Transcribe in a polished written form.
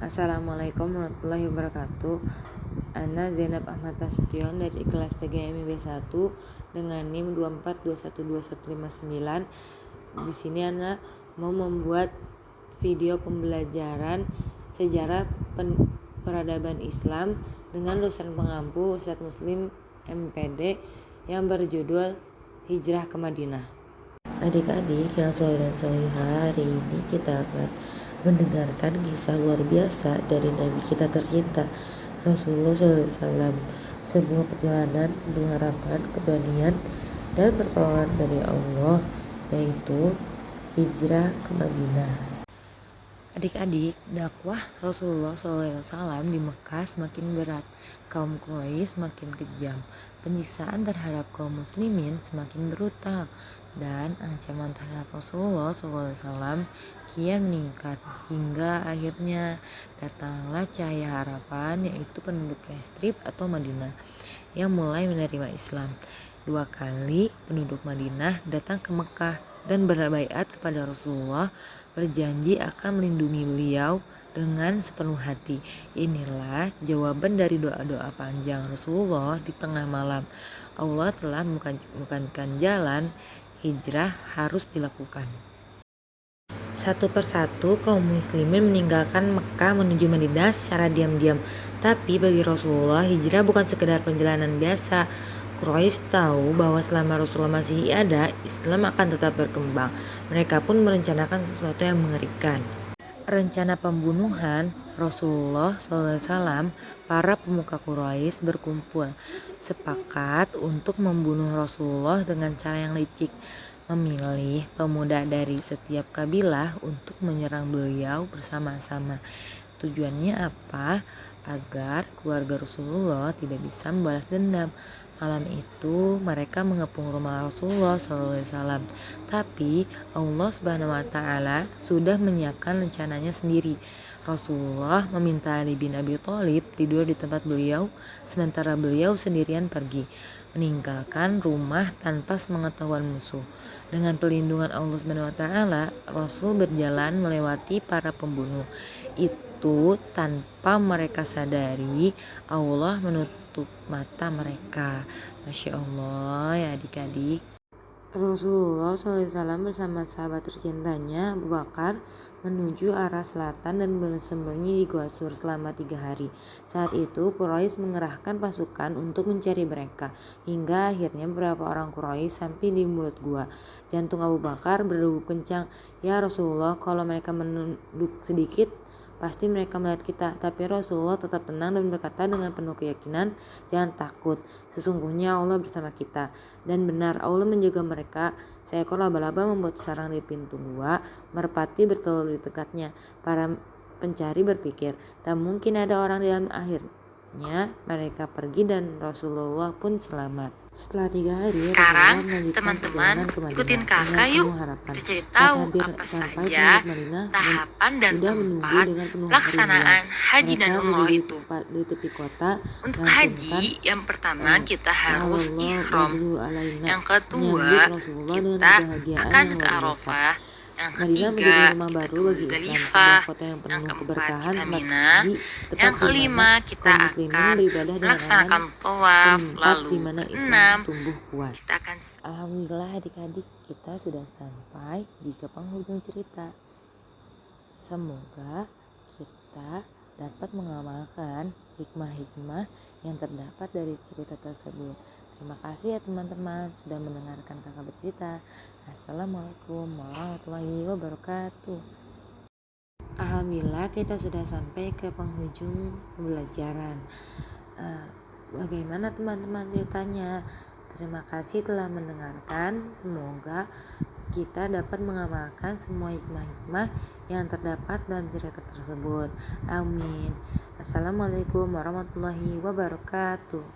Assalamualaikum warahmatullahi wabarakatuh. Ana Zainab Ahmad Tastion dari kelas PGMI B1 dengan NIM 24212159. Di sini Ana mau membuat video pembelajaran sejarah peradaban Islam dengan dosen pengampu Ustadz Muslim MPD yang berjudul Hijrah ke Madinah. Adik-adik yang soleh dan solehah, hari ini kita akan mendengarkan kisah luar biasa dari Nabi kita tercinta Rasulullah SAW, sebuah perjalanan penuh harapan, keberanian, dan pertolongan dari Allah, yaitu hijrah ke Madinah. Adik-adik, dakwah Rasulullah SAW di Mekah semakin berat, kaum Quraisy semakin kejam, penyiksaan terhadap kaum muslimin semakin brutal, dan ancaman terhadap Rasulullah SAW kian meningkat, hingga akhirnya datanglah cahaya harapan, yaitu penduduk Yastrib atau Madinah yang mulai menerima Islam. 2 kali penduduk Madinah datang ke Mekah dan berbaiat kepada Rasulullah, berjanji akan melindungi beliau dengan sepenuh hati. Inilah jawaban dari doa-doa panjang Rasulullah di tengah malam. Allah telah membukakan jalan, hijrah harus dilakukan. Satu persatu kaum muslimin meninggalkan Mekah menuju Madinah secara diam-diam. Tapi bagi Rasulullah, hijrah bukan sekedar perjalanan biasa. Quraisy tahu bahwa selama Rasulullah masih ada, Islam akan tetap berkembang. Mereka pun merencanakan sesuatu yang mengerikan. Rencana pembunuhan Rasulullah SAW. Para pemuka Quraisy berkumpul, sepakat untuk membunuh Rasulullah dengan cara yang licik. Memilih pemuda dari setiap kabilah untuk menyerang beliau bersama-sama. Tujuannya apa? Agar keluarga Rasulullah tidak bisa membalas dendam. Malam itu mereka mengepung rumah Rasulullah SAW. Tapi Allah SWT sudah menyiapkan rencananya sendiri. Rasulullah meminta Ali bin Abi Thalib tidur di tempat beliau, sementara beliau sendirian pergi, meninggalkan rumah tanpa sepengetahuan musuh. Dengan perlindungan Allah SWT, Rasul berjalan melewati para pembunuh itu tanpa mereka sadari. Allah menutup mata mereka. Masya Allah ya adik-adik. Rasulullah SAW bersama sahabat tercintanya Abu Bakar menuju arah selatan dan bersembunyi di Gua Sur selama 3 hari. Saat itu Quraisy mengerahkan pasukan untuk mencari mereka, hingga akhirnya beberapa orang Quraisy sampai di mulut gua. Jantung Abu Bakar berdegup kencang. Ya Rasulullah, kalau mereka menunduk sedikit, pasti mereka melihat kita. Tapi Rasulullah tetap tenang dan berkata dengan penuh keyakinan, jangan takut, sesungguhnya Allah bersama kita. Dan benar, Allah menjaga mereka. Seekor laba-laba membuat sarang di pintu gua, merpati bertelur di dekatnya. Para pencari berpikir, tak mungkin ada orang di dalam. Akhirnya mereka pergi dan Rasulullah pun selamat. Setelah 3 hari, Sekarang teman-teman ikutin kakak yuk, kita cari tahu apa saja tahapan dan tempat pelaksanaan haji dan umroh itu. Di tepi kota, Untuk haji, yang pertama kita harus ihram, yang kedua kita akan ke Arafah, yang ketiga kita ke Muzdalifah, yang keempat kita Mina, yang kelima kita akan melaksanakan tawaf, lalu keenam kita akan. Alhamdulillah adik-adik, kita sudah sampai di penghujung cerita. Semoga kita dapat mengamalkan hikmah-hikmah yang terdapat dari cerita tersebut. Terima kasih ya teman-teman sudah mendengarkan kakak bercerita. Assalamualaikum warahmatullahi wabarakatuh. Alhamdulillah kita sudah sampai ke penghujung pembelajaran. Bagaimana teman-teman ceritanya? Terima kasih telah mendengarkan. Semoga kita dapat mengamalkan semua hikmah-hikmah yang terdapat dalam cerita tersebut. Amin. Assalamualaikum warahmatullahi wabarakatuh.